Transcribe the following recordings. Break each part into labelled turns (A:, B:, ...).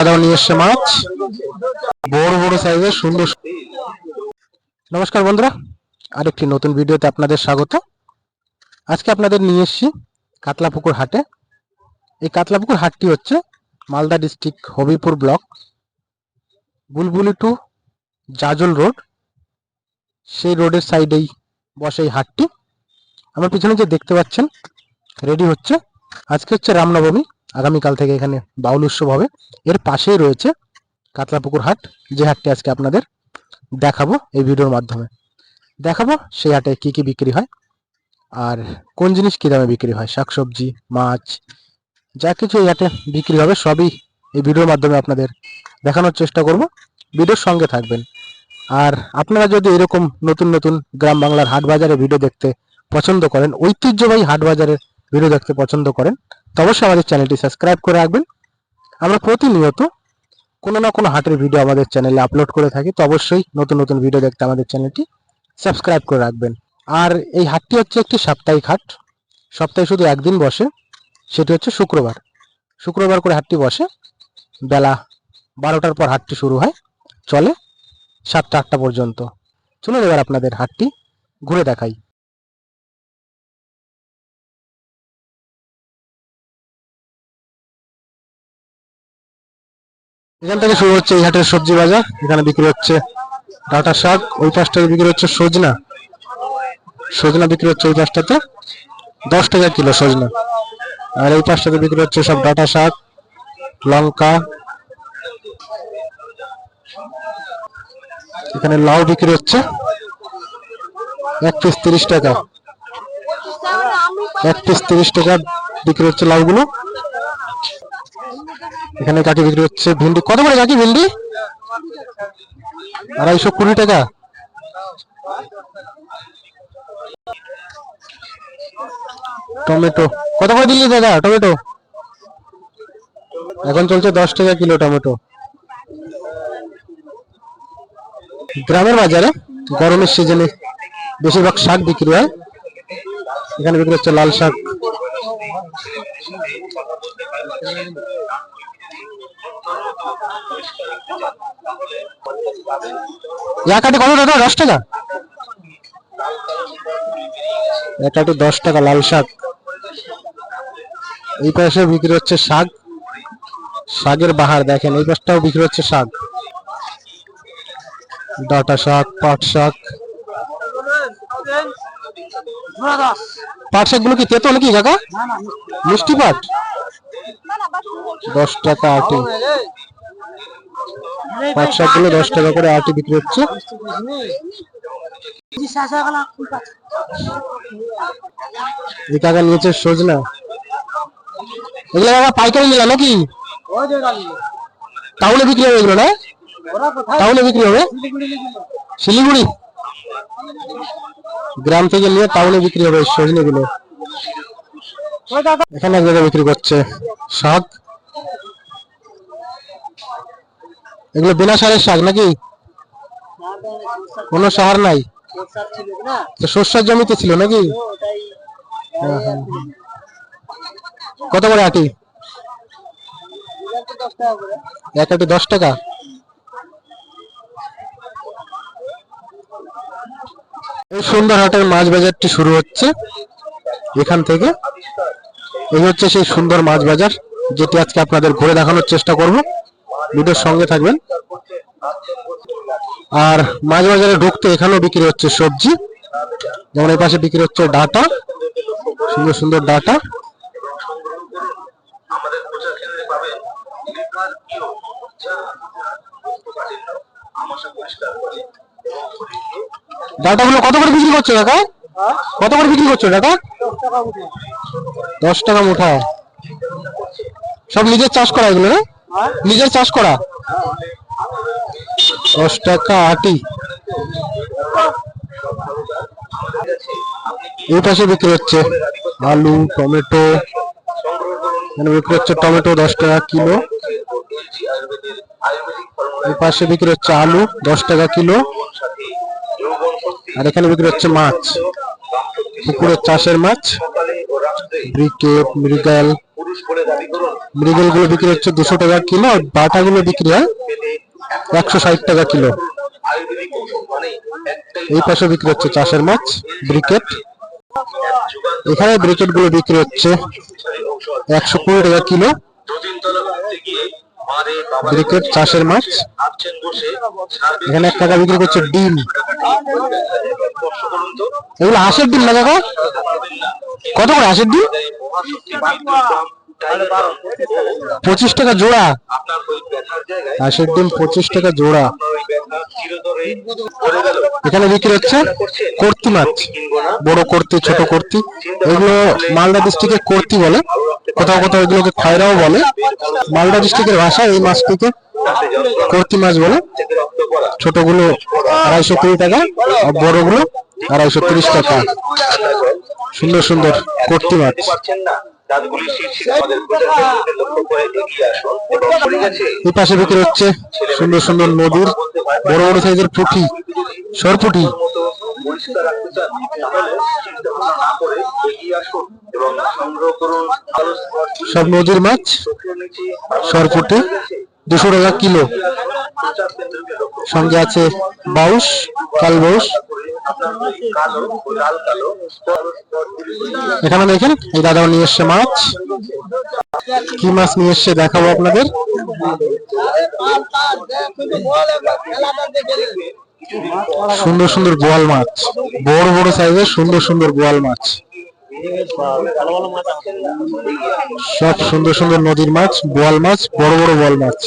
A: নিয়ে এসছে মাছ, বড় বড় সাইজের সুন্দর। নমস্কার বন্ধুরা, আরেকটি নতুন ভিডিওতে আপনাদের স্বাগত। আজকে আপনাদের নিয়ে এসেছি কাতলাপুকুর হাটে। এই কাতলাপুকুর হাটটি হচ্ছে মালদা ডিস্ট্রিক্ট হবিপুর ব্লক, বুলবুলি টু জাজল রোড, সেই রোডের সাইডেই বসে এই হাটটি। আমার পিছনে যে দেখতে পাচ্ছেন রেডি হচ্ছে। আজকে হচ্ছে রামনবমী, আগামীকাল থেকে এখানে বাউল উৎসব হবে। এর পাশেই রয়েছে কাতলাপুকুর হাট, যে হাটটি আজকে আপনাদের দেখাবো এই ভিডিওর মাধ্যমে। দেখাবো সেই হাটে কি কি বিক্রি হয় আর কোন জিনিস কি দামে বিক্রি হয়, শাকসবজি, মাছ, যা কিছু এই হাটে বিক্রি হবে সবই এই ভিডিওর মাধ্যমে আপনাদের দেখানোর চেষ্টা করব। ভিডিওর সঙ্গে থাকবেন। আর আপনারা যদি এরকম নতুন নতুন গ্রাম বাংলার হাট বাজারে ভিডিও দেখতে পছন্দ করেন, ঐতিহ্যবাহী হাট বাজারের ভিডিও দেখতে পছন্দ করেন, তো অবশ্যই আমাদের চ্যানেলটি সাবস্ক্রাইব করে রাখবেন। আমরা প্রতিনিয়ত কোনো না কোনো হাটের ভিডিও আমাদের চ্যানেলে আপলোড করে থাকি, তো অবশ্যই নতুন নতুন ভিডিও দেখতে আমাদের চ্যানেলটি সাবস্ক্রাইব করে রাখবেন। আর এই হাটটি হচ্ছে একটি সাপ্তাহিক হাট, সপ্তাহে শুধু একদিন বসে, সেটি হচ্ছে শুক্রবার। শুক্রবার করে হাটটি বসে, বেলা 12টার পর হাটটি শুরু হয়, চলে 7টা-8টা পর্যন্ত। চলুন এবার আপনাদের হাটটি ঘুরে দেখাই। এখান থেকে শুরু হচ্ছে এই হাটের সবজি বাজার। এখানে বিক্রি হচ্ছে ডাঁটা শাক, ওই পাশটাতে বিক্রি হচ্ছে সজনা। সজনা বিক্রি হচ্ছে ওই পাশটাতে 10 টাকা কিলো সজনা, আর এই পাশটাতে বিক্রি হচ্ছে সব ডাঁটা শাক, লঙ্কা। এখানে লাউ বিক্রি হচ্ছে 1 পিস 30 টাকা, 1 পিস 30 টাকা বিক্রি হচ্ছে লাউগুলো। এখানে কাকি বিক্রি হচ্ছে ভিন্ডি। কত করে কাকি ভিন্ডি? 220 টাকা। টমেটো কত করে দিলি দাদা? টমেটো এখন চলছে 10 টাকা কিলো টমেটো। গ্রামের বাজারে গরমের সিজনে বেশিরভাগ শাক বিক্রি হয়। এখানে বিক্রি হচ্ছে লাল শাক। এক আটি কত দাদা? 10 টাকা। এক আটি 10 টাকা লাল শাক। এই পাশে বিক্রি হচ্ছে শাক, শাকের বাহার দেখেন। এই পাশটাও বিক্রি হচ্ছে শাক, ডাঁটা শাক, পাট শাক। পাট শাক গুলো কি তেতো নাকি কাকা? মিষ্টি পাট। 10 টাকা আটি। পাট শাক গুলো 10 টাকা করে আটি বিক্রি হচ্ছে। এই কাকা নিয়েছে সজনা। এগুলো কাকা পাইকারি নিলা নাকি? টাউনে বিক্রি হবে এগুলো না? টাউনে বিক্রি হবে? শিলিগুড়ি গ্রাম থেকে নিয়ে টাউনে বিক্রি হবে সজনে গুলো। এখানে এক জায়গায় বিক্রি করছে শাক। এগুলো বিনা সারের শাক নাকি? কোনো সার নাই? শস্যের জমিতে ছিল নাকি? কত করে আটি? এক আটি 10 টাকা। এই সুন্দর হাটের মাছ বাজারটি শুরু হচ্ছে এখান থেকে। এই হচ্ছে সেই সুন্দর মাছ বাজার, যেটি আজকে আপনাদের ঘুরে দেখানোর চেষ্টা করব। ভিডিওর সঙ্গে থাকবেন। আর মাছ বাজারে ঢুকতে এখানেও বিক্রি হচ্ছে সবজি, যেমন এই পাশে বিক্রি হচ্ছে ডাঁটা, সুন্দর সুন্দর ডাঁটা। ডাঁটা গুলো কত করে বিক্রি করছো কাকা? কত করে বিক্রি করছো ডাঁটা? 10 টাকা মুঠা। সব নিজের চাষ করা এগুলো না? নিজের চাষ করা। 10 টাকা আটি। এই পাশে বিক্রি হচ্ছে আলু, টমেটো। এখানে বিক্রি হচ্ছে টমেটো 10 টাকা কিলো। এই পাশে বিক্রি হচ্ছে আলু 10 টাকা কিলো। আর এখানে বিক্রি হচ্ছে মাছ, পুকুরের চাষের মাছ, ব্রিকেট, মৃগেল, মৃগেল গুলো বিক্রি হচ্ছে 200 টাকা কিলো, আর বাটা গুলো বিক্রি হয় 160 টাকা কিলো। এই পাশে বিক্রি হচ্ছে চাষের মাছ ব্রিকেট। এখানে ব্রিকেট গুলো বিক্রি হচ্ছে 120 টাকা কিলো। ব্রিকেট চাষের মাছ। এখানে 1 টাকা বিক্রি করছে ডিম। এগুলো হাঁসের ডিম না কাকা? কত করে হাঁসের ডিম? 25 টাকা জোড়া। হাঁসের ডিম 25 টাকা জোড়া। এখানে বিক্রি হচ্ছে কর্তি মাছ, বড় কর্তি ছোট কর্তি। এগুলো মালদা ডিস্ট্রিক্টে কর্তি বলে, কোথাও কোথাও এগুলোকে খয়রাও বলে। মালদা ডিস্ট্রিক্টের ভাষায় এই মাছটিকে কর্তি মাছ বলে। ছোটগুলো 250 টাকা, আর বড়গুলো 230 টাকা। সুন্দর সুন্দর কর্তি মাছ। এই পাশে বিক্রি হচ্ছে সুন্দর সুন্দর নদীর বড় বড় সাইজের পুঁটি, সরপুঁটি। সব নদীর মাছ, সরপুঁটি 200 টাকা কিলো। সঙ্গে আছে বাউস, কাল বাউস। এখানে দেখেন এই দাদাও নিয়ে এসছে মাছ। কি মাছ নিয়ে এসছে দেখাবো আপনাদের। সুন্দর সুন্দর বোয়াল মাছ, বড় বড় সাইজের সুন্দর সুন্দর বোয়াল মাছ। সব সুন্দর সুন্দর নদীর মাছ, বোয়াল মাছ, বড় বড় বোয়াল মাছ।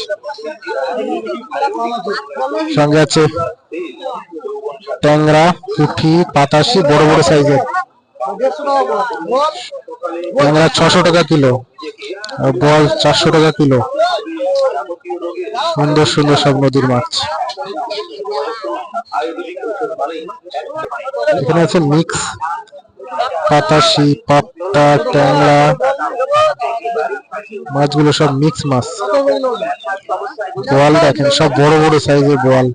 A: সঙ্গে আছে ট্যাংরা, পুঁটি, পাতাশি, বড় বড় সাইজের। ট্যাংরা 600 টাকা কিলো, আর বোয়াল 400 টাকা কিলো। সুন্দর সুন্দর সব নদীর মাছ। এখানে আছে মিক্স পাতাশি, পাপ্তা, ট্যাংরা মাছগুলো সব মিক্স মাছ। বোয়াল দেখেন সব বড় বড় সাইজের বোয়াল।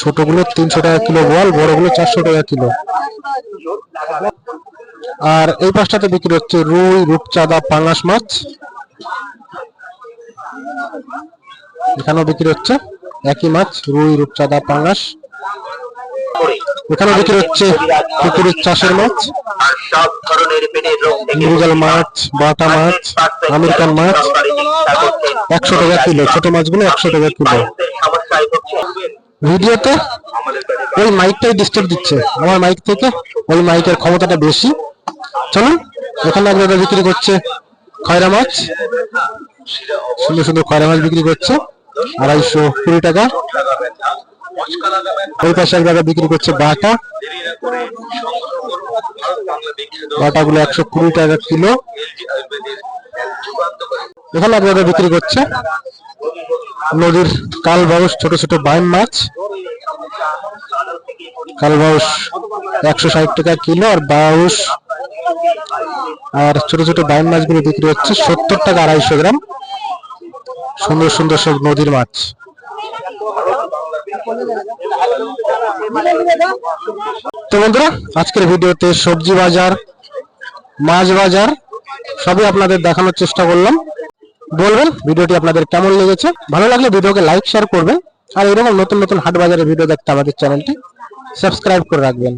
A: ছোটগুলো 300 টাকা কিলো বোয়াল, বড়গুলো 400 টাকা কিলো। আর এই পাশটাতে বিক্রি হচ্ছে রুই, রূপচাঁদা, পাঙাশ মাছ। এখানেও বিক্রি হচ্ছে একই মাছ, রুই, রূপচাঁদা, পাঙাশ। এখানে বিক্রি হচ্ছে পুকুরের চাষের মাছ, মৃগেল মাছ, বাটা মাছ, আমেরিকান মাছ। 100 টাকা কিলো, ছোট মাছগুলো 100 টাকা কিলো। ভিডিওতে ওই মাইকটাই ডিস্টার্ব দিচ্ছে, আমার মাইক থেকে ওই মাইকের ক্ষমতাটা বেশি। চলুন, এখানে আপনারা বিক্রি করছে খয়রা মাছ। সুন্দর সুন্দর খয়রা মাছ বিক্রি করছে 220 টাকা। ওই পাশে এক জায়গায় বিক্রি করছে বাটা। বাটাগুলো 120 টাকা কিলো। এখানে আপনারা বিক্রি করছে নদীর কাল বাউস, ছোট ছোট বাইম মাছ। কাল বাউস 160 টাকা কিলো, আর বাউস আর ছোট ছোট বাইম মাছগুলো বিক্রি হচ্ছে 70 টাকা 250 গ্রাম। সুন্দর সুন্দর সব নদীর মাছ। তো বন্ধুরা, আজকের ভিডিওতে সবজি বাজার, মাছ বাজার সবই আপনাদের দেখানোর চেষ্টা করলাম। বলবেন ভিডিওটি আপনাদের কেমন লেগেছে। ভালো লাগলে ভিডিওকে লাইক, শেয়ার করবেন। আর এরকম নতুন নতুন হাট বাজারের ভিডিও দেখতে আমাদের চ্যানেলটি সাবস্ক্রাইব করে রাখবেন।